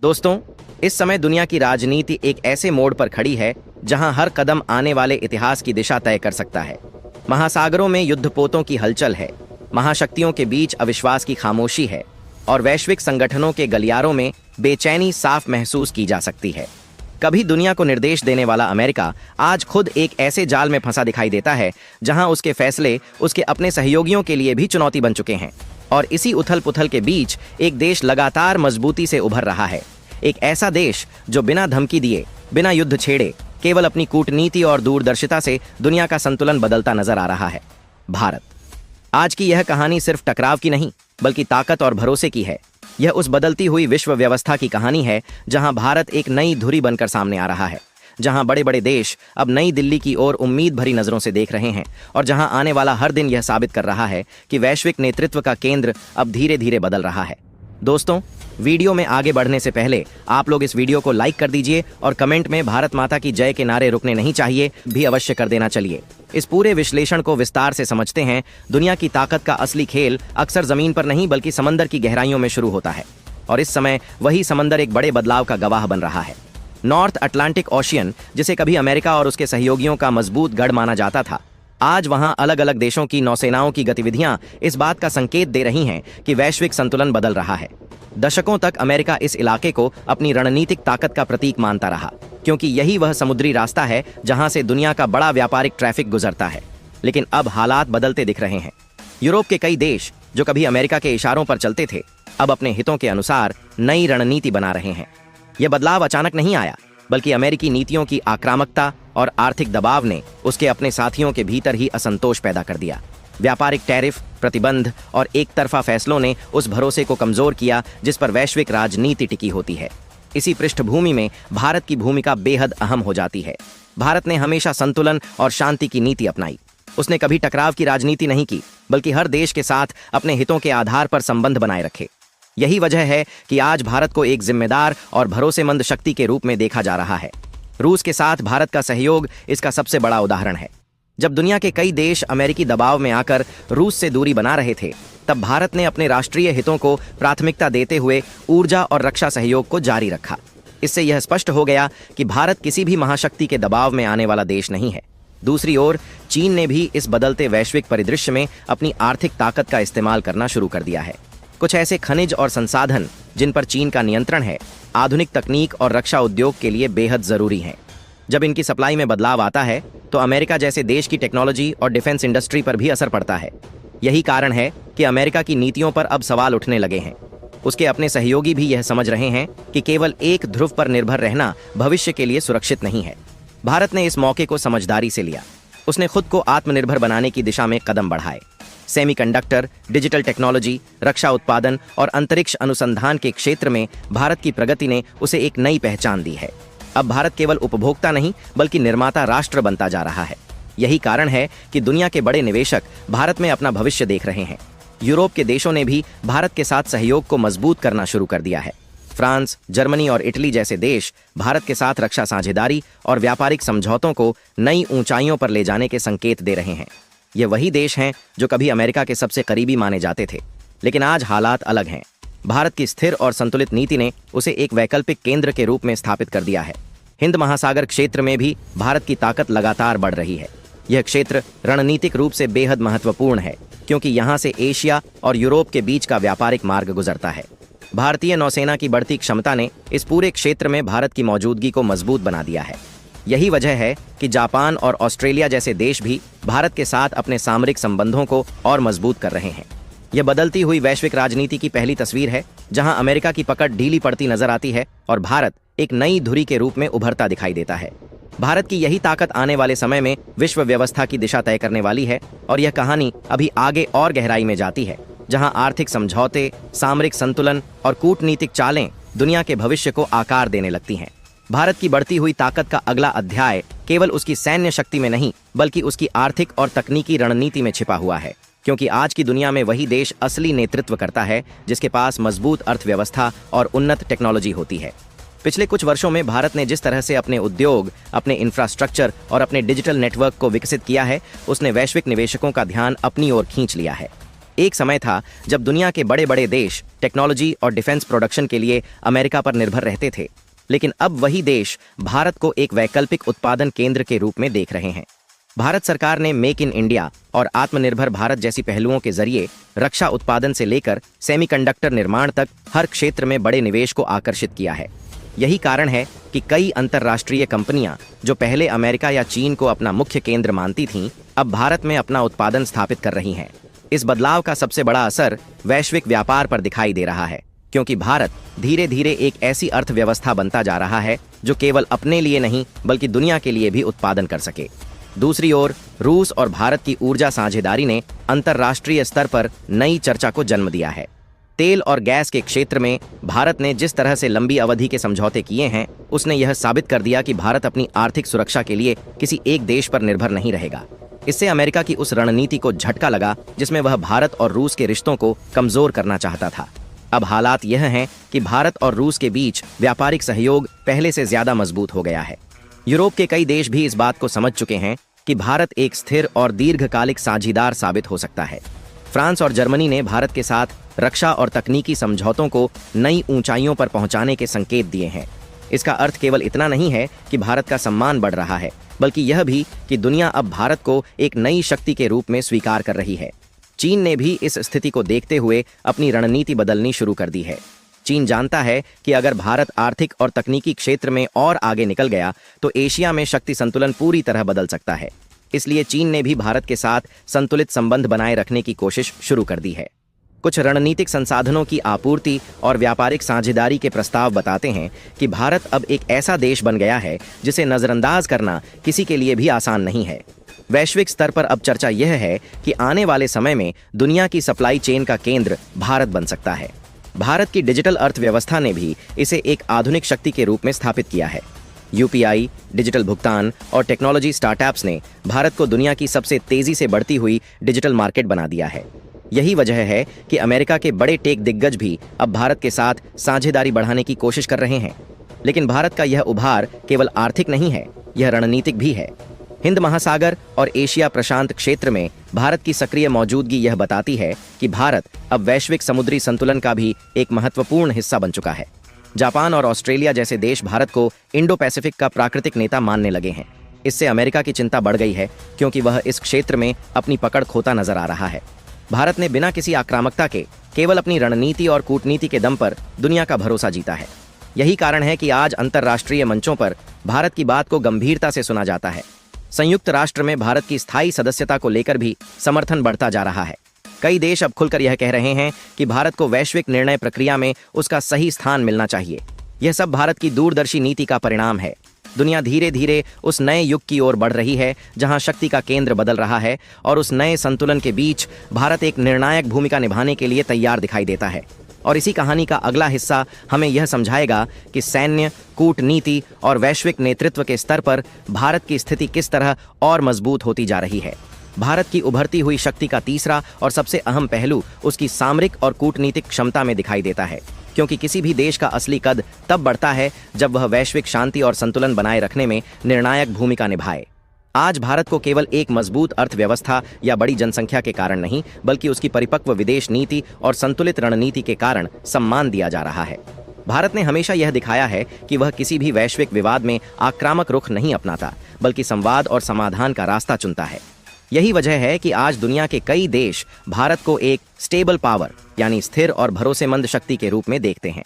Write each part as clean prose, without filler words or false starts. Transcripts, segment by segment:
दोस्तों, इस समय दुनिया की राजनीति एक ऐसे मोड़ पर खड़ी है जहां हर कदम आने वाले इतिहास की दिशा तय कर सकता है। महासागरों में युद्धपोतों की हलचल है, महाशक्तियों के बीच अविश्वास की खामोशी है और वैश्विक संगठनों के गलियारों में बेचैनी साफ महसूस की जा सकती है। कभी दुनिया को निर्देश देने वाला अमेरिका आज खुद एक ऐसे जाल में फंसा दिखाई देता है जहां उसके फैसले उसके अपने सहयोगियों के लिए भी चुनौती बन चुके हैं। और इसी उथल पुथल के बीच एक देश लगातार मजबूती से उभर रहा है। एक ऐसा देश जो बिना धमकी दिए, बिना युद्ध छेड़े, केवल अपनी कूटनीति और दूरदर्शिता से दुनिया का संतुलन बदलता नजर आ रहा है, भारत। आज की यह कहानी सिर्फ टकराव की नहीं, बल्कि ताकत और भरोसे की है। यह उस बदलती हुई विश्व व्यवस्था की कहानी है जहां भारत एक नई धुरी बनकर सामने आ रहा है, जहां बड़े बड़े देश अब नई दिल्ली की ओर उम्मीद भरी नजरों से देख रहे हैं और जहां आने वाला हर दिन यह साबित कर रहा है कि वैश्विक नेतृत्व का केंद्र अब धीरे धीरे बदल रहा है। दोस्तों, वीडियो में आगे बढ़ने से पहले आप लोग इस वीडियो को लाइक कर दीजिए और कमेंट में भारत माता की जय के नारे रुकने नहीं चाहिए भी अवश्य कर देना। चलिए इस पूरे विश्लेषण को विस्तार से समझते हैं। दुनिया की ताकत का असली खेल अक्सर जमीन पर नहीं बल्कि समंदर की गहराइयों में शुरू होता है और इस समय वही समंदर एक बड़े बदलाव का गवाह बन रहा है। नॉर्थ अटलांटिक ओशियन, जिसे कभी अमेरिका और उसके सहयोगियों का मजबूत गढ़ माना जाता था, आज वहां अलग अलग देशों की नौसेनाओं की गतिविधियां इस बात का संकेत दे रही हैं कि वैश्विक संतुलन बदल रहा है। दशकों तक अमेरिका इस इलाके को अपनी रणनीतिक ताकत का प्रतीक मानता रहा, क्योंकि यही वह समुद्री रास्ता है जहां से दुनिया का बड़ा व्यापारिक ट्रैफिक गुजरता है। लेकिन अब हालात बदलते दिख रहे हैं। यूरोप के कई देश जो कभी अमेरिका के इशारों पर चलते थे, अब अपने हितों के अनुसार नई रणनीति बना रहे हैं। यह बदलाव अचानक नहीं आया, बल्कि अमेरिकी नीतियों की आक्रामकता और आर्थिक दबाव ने उसके अपने साथियों के भीतर ही असंतोष पैदा कर दिया। व्यापारिक टैरिफ, प्रतिबंध और एक तरफा फैसलों ने उस भरोसे को कमजोर किया जिस पर वैश्विक राजनीति टिकी होती है। इसी पृष्ठभूमि में भारत की भूमिका बेहद अहम हो जाती है। भारत ने हमेशा संतुलन और शांति की नीति अपनाई। उसने कभी टकराव की राजनीति नहीं की, बल्कि हर देश के साथ अपने हितों के आधार पर संबंध बनाए रखे। यही वजह है कि आज भारत को एक जिम्मेदार और भरोसेमंद शक्ति के रूप में देखा जा रहा है। रूस के साथ भारत का सहयोग इसका सबसे बड़ा उदाहरण है। जब दुनिया के कई देश अमेरिकी दबाव में आकर रूस से दूरी बना रहे थे, तब भारत ने अपने राष्ट्रीय हितों को प्राथमिकता देते हुए ऊर्जा और रक्षा सहयोग को जारी रखा। इससे यह स्पष्ट हो गया कि भारत किसी भी महाशक्ति के दबाव में आने वाला देश नहीं है। दूसरी ओर चीन ने भी इस बदलते वैश्विक परिदृश्य में अपनी आर्थिक ताकत का इस्तेमाल करना शुरू कर दिया है। कुछ ऐसे खनिज और संसाधन जिन पर चीन का नियंत्रण है, आधुनिक तकनीक और रक्षा उद्योग के लिए बेहद जरूरी हैं। जब इनकी सप्लाई में बदलाव आता है तो अमेरिका जैसे देश की टेक्नोलॉजी और डिफेंस इंडस्ट्री पर भी असर पड़ता है। यही कारण है कि अमेरिका की नीतियों पर अब सवाल उठने लगे हैं। उसके अपने सहयोगी भी यह समझ रहे हैं कि केवल एक ध्रुव पर निर्भर रहना भविष्य के लिए सुरक्षित नहीं है। भारत ने इस मौके को समझदारी से लिया। उसने खुद को आत्मनिर्भर बनाने की दिशा में कदम बढ़ाए। सेमीकंडक्टर, डिजिटल टेक्नोलॉजी, रक्षा उत्पादन और अंतरिक्ष अनुसंधान के क्षेत्र में भारत की प्रगति ने उसे एक नई पहचान दी है। अब भारत केवल उपभोक्ता नहीं बल्कि निर्माता राष्ट्र बनता जा रहा है। यही कारण है कि दुनिया के बड़े निवेशक भारत में अपना भविष्य देख रहे हैं। यूरोप के देशों ने भी भारत के साथ सहयोग को मजबूत करना शुरू कर दिया है। फ्रांस, जर्मनी और इटली जैसे देश भारत के साथ रक्षा साझेदारी और व्यापारिक समझौतों को नई ऊंचाइयों पर ले जाने के संकेत दे रहे हैं। ये वही देश हैं जो कभी अमेरिका के सबसे करीबी माने जाते थे, लेकिन आज हालात अलग हैं। भारत की स्थिर और संतुलित नीति ने उसे एक वैकल्पिक केंद्र के रूप में स्थापित कर दिया है। हिंद महासागर क्षेत्र में भी भारत की ताकत लगातार बढ़ रही है। यह क्षेत्र रणनीतिक रूप से बेहद महत्वपूर्ण है, क्योंकि यहाँ से एशिया और यूरोप के बीच का व्यापारिक मार्ग गुजरता है। भारतीय नौसेना की बढ़ती क्षमता ने इस पूरे क्षेत्र में भारत की मौजूदगी को मजबूत बना दिया है। यही वजह है कि जापान और ऑस्ट्रेलिया जैसे देश भी भारत के साथ अपने सामरिक संबंधों को और मजबूत कर रहे हैं। यह बदलती हुई वैश्विक राजनीति की पहली तस्वीर है, जहां अमेरिका की पकड़ ढीली पड़ती नजर आती है और भारत एक नई धुरी के रूप में उभरता दिखाई देता है। भारत की यही ताकत आने वाले समय में विश्व व्यवस्था की दिशा तय करने वाली है और यह कहानी अभी आगे और गहराई में जाती है, जहां आर्थिक समझौते, सामरिक संतुलन और कूटनीतिक चालें दुनिया के भविष्य को आकार देने लगती हैं। भारत की बढ़ती हुई ताकत का अगला अध्याय केवल उसकी सैन्य शक्ति में नहीं बल्कि उसकी आर्थिक और तकनीकी रणनीति में छिपा हुआ है, क्योंकि आज की दुनिया में वही देश असली नेतृत्व करता है जिसके पास मजबूत अर्थव्यवस्था और उन्नत टेक्नोलॉजी होती है। पिछले कुछ वर्षों में भारत ने जिस तरह से अपने उद्योग, अपने इंफ्रास्ट्रक्चर और अपने डिजिटल नेटवर्क को विकसित किया है, उसने वैश्विक निवेशकों का ध्यान अपनी ओर खींच लिया है। एक समय था जब दुनिया के बड़े बड़े देश टेक्नोलॉजी और डिफेंस प्रोडक्शन के लिए अमेरिका पर निर्भर रहते थे, लेकिन अब वही देश भारत को एक वैकल्पिक उत्पादन केंद्र के रूप में देख रहे हैं। भारत सरकार ने मेक इन इंडिया और आत्मनिर्भर भारत जैसी पहलुओं के जरिए रक्षा उत्पादन से लेकर सेमीकंडक्टर निर्माण तक हर क्षेत्र में बड़े निवेश को आकर्षित किया है। यही कारण है कि कई अंतर्राष्ट्रीय कंपनियां जो पहले अमेरिका या चीन को अपना मुख्य केंद्र मानती थीं, अब भारत में अपना उत्पादन स्थापित कर रही हैं। इस बदलाव का सबसे बड़ा असर वैश्विक व्यापार पर दिखाई दे रहा है, क्योंकि भारत धीरे धीरे एक ऐसी अर्थव्यवस्था बनता जा रहा है जो केवल अपने लिए नहीं बल्कि दुनिया के लिए भी उत्पादन कर सके। दूसरी ओर रूस और भारत की ऊर्जा साझेदारी ने अंतर्राष्ट्रीय स्तर पर नई चर्चा को जन्म दिया है। तेल और गैस के क्षेत्र में भारत ने जिस तरह से लंबी अवधि के समझौते किए हैं, उसने यह साबित कर दिया कि भारत अपनी आर्थिक सुरक्षा के लिए किसी एक देश पर निर्भर नहीं रहेगा। इससे अमेरिका की उस रणनीति को झटका लगा जिसमें वह भारत और रूस के रिश्तों को कमजोर करना चाहता था। अब हालात यह हैं कि भारत और रूस के बीच व्यापारिक सहयोग पहले से ज्यादा मजबूत हो गया है। यूरोप के कई देश भी इस बात को समझ चुके हैं कि भारत एक स्थिर और दीर्घकालिक साझीदार साबित हो सकता है। फ्रांस और जर्मनी ने भारत के साथ रक्षा और तकनीकी समझौतों को नई ऊंचाइयों पर पहुंचाने के संकेत दिए हैं। इसका अर्थ केवल इतना नहीं है कि भारत का सम्मान बढ़ रहा है, बल्कि यह भी कि दुनिया अब भारत को एक नई शक्ति के रूप में स्वीकार कर रही है। चीन ने भी इस स्थिति को देखते हुए अपनी रणनीति बदलनी शुरू कर दी है। चीन जानता है कि अगर भारत आर्थिक और तकनीकी क्षेत्र में और आगे निकल गया तो एशिया में शक्ति संतुलन पूरी तरह बदल सकता है। इसलिए चीन ने भी भारत के साथ संतुलित संबंध बनाए रखने की कोशिश शुरू कर दी है। कुछ रणनीतिक संसाधनों की आपूर्ति और व्यापारिक साझेदारी के प्रस्ताव बताते हैं कि भारत अब एक ऐसा देश बन गया है जिसे नजरअंदाज करना किसी के लिए भी आसान नहीं है। वैश्विक स्तर पर अब चर्चा यह है कि आने वाले समय में दुनिया की सप्लाई चेन का केंद्र भारत बन सकता है। भारत की डिजिटल अर्थव्यवस्था ने भी इसे एक आधुनिक शक्ति के रूप में स्थापित किया है। यूपीआई, डिजिटल भुगतान और टेक्नोलॉजी स्टार्टअप्स ने भारत को दुनिया की सबसे तेजी से बढ़ती हुई डिजिटल मार्केट बना दिया है। यही वजह है कि अमेरिका के बड़े टेक दिग्गज भी अब भारत के साथ साझेदारी बढ़ाने की कोशिश कर रहे हैं। लेकिन भारत का यह उभार केवल आर्थिक नहीं है, यह रणनीतिक भी है। हिंद महासागर और एशिया प्रशांत क्षेत्र में भारत की सक्रिय मौजूदगी यह बताती है कि भारत अब वैश्विक समुद्री संतुलन का भी एक महत्वपूर्ण हिस्सा बन चुका है। जापान और ऑस्ट्रेलिया जैसे देश भारत को इंडो पैसिफिक का प्राकृतिक नेता मानने लगे हैं। इससे अमेरिका की चिंता बढ़ गई है, क्योंकि वह इस क्षेत्र में अपनी पकड़ खोता नजर आ रहा है। भारत ने बिना किसी आक्रामकता के केवल अपनी रणनीति और कूटनीति के दम पर दुनिया का भरोसा जीता है। यही कारण है कि आज अंतर्राष्ट्रीय मंचों पर भारत की बात को गंभीरता से सुना जाता है। संयुक्त राष्ट्र में भारत की स्थायी सदस्यता को लेकर भी समर्थन बढ़ता जा रहा है। कई देश अब खुलकर यह कह रहे हैं कि भारत को वैश्विक निर्णय प्रक्रिया में उसका सही स्थान मिलना चाहिए। यह सब भारत की दूरदर्शी नीति का परिणाम है। दुनिया धीरे धीरे उस नए युग की ओर बढ़ रही है जहां शक्ति का केंद्र बदल रहा है, और उस नए संतुलन के बीच भारत एक निर्णायक भूमिका निभाने के लिए तैयार दिखाई देता है। और इसी कहानी का अगला हिस्सा हमें यह समझाएगा कि सैन्य, कूटनीति और वैश्विक नेतृत्व के स्तर पर भारत की स्थिति किस तरह और मजबूत होती जा रही है। भारत की उभरती हुई शक्ति का तीसरा और सबसे अहम पहलू उसकी सामरिक और कूटनीतिक क्षमता में दिखाई देता है, क्योंकि किसी भी देश का असली कद तब बढ़ता है जब वह वैश्विक शांति और संतुलन बनाए रखने में निर्णायक भूमिका निभाए। आज भारत को केवल एक मजबूत अर्थव्यवस्था या बड़ी जनसंख्या के कारण नहीं, बल्कि उसकी परिपक्व विदेश नीति और संतुलित रणनीति के कारण सम्मान दिया जा रहा है। भारत ने हमेशा यह दिखाया है कि वह किसी भी वैश्विक विवाद में आक्रामक रुख नहीं अपनाता, बल्कि संवाद और समाधान का रास्ता चुनता है। यही वजह है कि आज दुनिया के कई देश भारत को एक स्टेबल पावर यानी स्थिर और भरोसेमंद शक्ति के रूप में देखते हैं।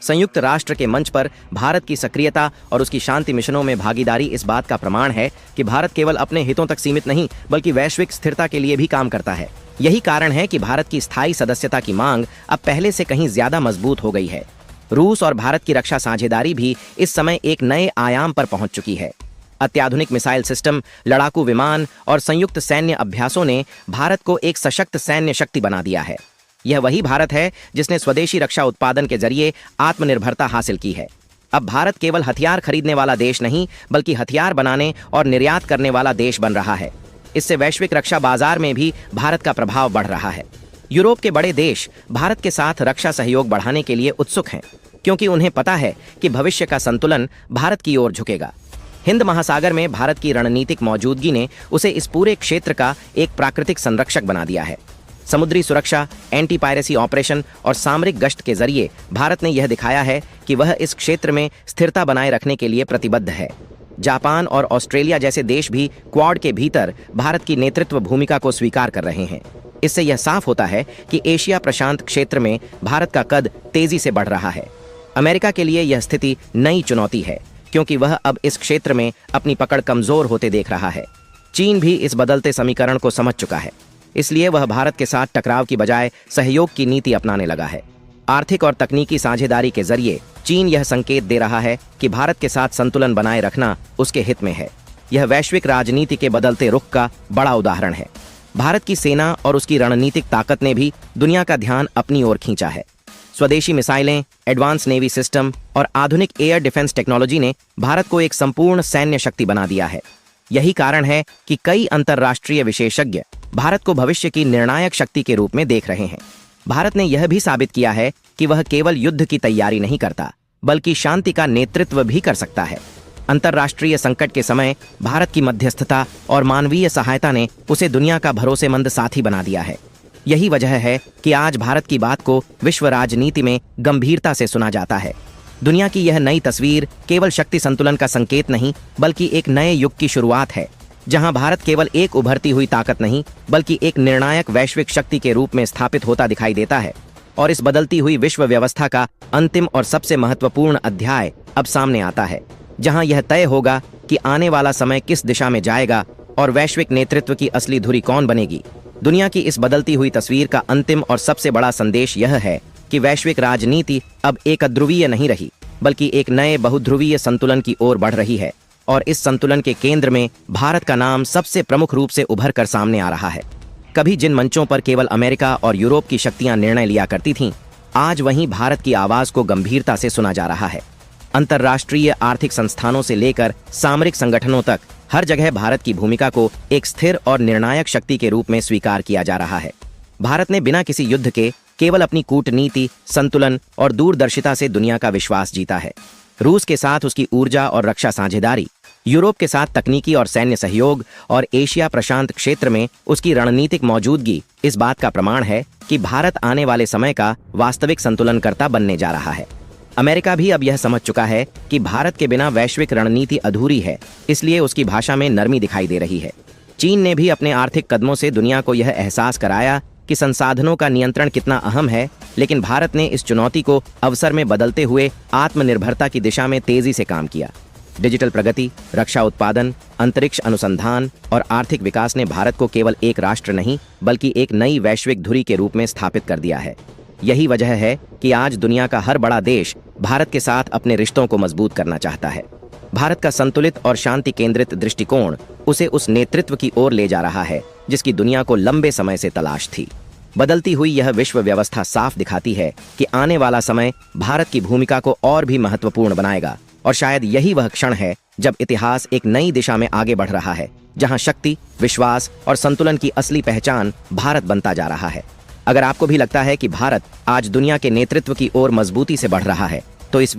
संयुक्त राष्ट्र के मंच पर भारत की सक्रियता और उसकी शांति मिशनों में भागीदारी इस बात का प्रमाण है कि भारत केवल अपने हितों तक सीमित नहीं, बल्कि वैश्विक स्थिरता के लिए भी काम करता है। यही कारण है कि भारत की स्थायी सदस्यता की मांग अब पहले से कहीं ज्यादा मजबूत हो गई है। रूस और भारत की रक्षा साझेदारी भी इस समय एक नए आयाम पर पहुंच चुकी है। अत्याधुनिक मिसाइल सिस्टम, लड़ाकू विमान और संयुक्त सैन्य अभ्यासों ने भारत को एक सशक्त सैन्य शक्ति बना दिया है। यह वही भारत है जिसने स्वदेशी रक्षा उत्पादन के जरिए आत्मनिर्भरता हासिल की है। अब भारत केवल हथियार खरीदने वाला देश नहीं, बल्कि हथियार बनाने और निर्यात करने वाला देश बन रहा है। इससे वैश्विक रक्षा बाजार में भी भारत का प्रभाव बढ़ रहा है। यूरोप के बड़े देश भारत के साथ रक्षा सहयोग बढ़ाने के लिए उत्सुक हैं, क्योंकि उन्हें पता है कि भविष्य का संतुलन भारत की ओर झुकेगा। हिंद महासागर में भारत की रणनीतिक मौजूदगी ने उसे इस पूरे क्षेत्र का एक प्राकृतिक संरक्षक बना दिया है। समुद्री सुरक्षा, एंटी पायरेसी ऑपरेशन और सामरिक गश्त के जरिए भारत ने यह दिखाया है कि वह इस क्षेत्र में स्थिरता बनाए रखने के लिए प्रतिबद्ध है। जापान और ऑस्ट्रेलिया जैसे देश भी क्वाड के भीतर भारत की नेतृत्व भूमिका को स्वीकार कर रहे हैं। इससे यह साफ होता है कि एशिया प्रशांत क्षेत्र में भारत का कद तेजी से बढ़ रहा है। अमेरिका के लिए यह स्थिति नई चुनौती है, क्योंकि वह अब इस क्षेत्र में अपनी पकड़ कमजोर होते देख रहा है। चीन भी इस बदलते समीकरण को समझ चुका है, इसलिए वह भारत के साथ टकराव की बजाय सहयोग की नीति अपनाने लगा है। आर्थिक और तकनीकी साझेदारी के जरिए चीन यह संकेत दे रहा है कि भारत के साथ संतुलन बनाए रखना उसके हित में है। यह वैश्विक राजनीति के बदलते रुख का बड़ा उदाहरण है। भारत की सेना और उसकी रणनीतिक ताकत ने भी दुनिया का ध्यान अपनी ओर खींचा है। स्वदेशी मिसाइलें, एडवांस नेवी सिस्टम और आधुनिक एयर डिफेंस टेक्नोलॉजी ने भारत को एक संपूर्ण सैन्य शक्ति बना दिया है। यही कारण है कि कई अंतर्राष्ट्रीय विशेषज्ञ भारत को भविष्य की निर्णायक शक्ति के रूप में देख रहे हैं। भारत ने यह भी साबित किया है कि वह केवल युद्ध की तैयारी नहीं करता, बल्कि शांति का नेतृत्व भी कर सकता है। अंतर्राष्ट्रीय संकट के समय भारत की मध्यस्थता और मानवीय सहायता ने उसे दुनिया का भरोसेमंद साथी बना दिया है। यही वजह है कि आज भारत की बात को विश्व राजनीति में गंभीरता से सुना जाता है। दुनिया की यह नई तस्वीर केवल शक्ति संतुलन का संकेत नहीं, बल्कि एक नए युग की शुरुआत है, जहां भारत केवल एक उभरती हुई ताकत नहीं, बल्कि एक निर्णायक वैश्विक शक्ति के रूप में स्थापित होता दिखाई देता है। और इस बदलती हुई विश्व व्यवस्था का अंतिम और सबसे महत्वपूर्ण अध्याय अब सामने आता है, जहां यह तय होगा कि आने वाला समय किस दिशा में जाएगा और वैश्विक नेतृत्व की असली धुरी कौन बनेगी। दुनिया की इस बदलती हुई तस्वीर का अंतिम और सबसे बड़ा संदेश यह है कि वैश्विक राजनीति अब एक ध्रुवीय नहीं रही, बल्कि एक नए बहुध्रुवीय संतुलन की ओर बढ़ रही है। और इस संतुलन के केंद्र में भारत का नाम सबसे प्रमुख रूप से उभर कर सामने आ रहा है। कभी जिन मंचों पर केवल अमेरिका और यूरोप की शक्तियां निर्णय लिया करती थीं, आज वहीं भारत की आवाज को गंभीरता से सुना जा रहा है। अंतर्राष्ट्रीय आर्थिक संस्थानों से लेकर सामरिक संगठनों तक हर जगह भारत की भूमिका को एक स्थिर और निर्णायक शक्ति के रूप में स्वीकार किया जा रहा है। भारत ने बिना किसी युद्ध के केवल अपनी कूटनीति, संतुलन और दूरदर्शिता से दुनिया का विश्वास जीता है। रूस के साथ उसकी ऊर्जा और रक्षा साझेदारी, यूरोप के साथ तकनीकी और सैन्य सहयोग और एशिया प्रशांत क्षेत्र में उसकी रणनीतिक मौजूदगी इस बात का प्रमाण है कि भारत आने वाले समय का वास्तविक संतुलनकर्ता बनने जा रहा है। अमेरिका भी अब यह समझ चुका है कि भारत के बिना वैश्विक रणनीति अधूरी है, इसलिए उसकी भाषा में नरमी दिखाई दे रही है। चीन ने भी अपने आर्थिक कदमों से दुनिया को यह एहसास कराया कि संसाधनों का नियंत्रण कितना अहम है, लेकिन भारत ने इस चुनौती को अवसर में बदलते हुए आत्मनिर्भरता की दिशा में तेजी से काम किया। डिजिटल प्रगति, रक्षा उत्पादन, अंतरिक्ष अनुसंधान और आर्थिक विकास ने भारत को केवल एक राष्ट्र नहीं, बल्कि एक नई वैश्विक धुरी के रूप में स्थापित कर दिया है। यही वजह है कि आज दुनिया का हर बड़ा देश भारत के साथ अपने रिश्तों को मजबूत करना चाहता है। भारत का संतुलित और शांति केंद्रित दृष्टिकोण उसे उस नेतृत्व की ओर ले जा रहा है जिसकी दुनिया को लंबे समय से तलाश थी। बदलती हुई यह विश्व व्यवस्था साफ दिखाती है कि आने वाला समय भारत की भूमिका को और भी महत्वपूर्ण बनाएगा, और शायद यही वह क्षण है जब इतिहास एक नई दिशा में आगे बढ़ रहा है, जहां शक्ति, विश्वास और संतुलन की असली पहचान भारत बनता जा रहा है। अगर आपको भी लगता है कि भारत आज दुनिया के नेतृत्व की ओर मजबूती से बढ़ रहा है, तो इस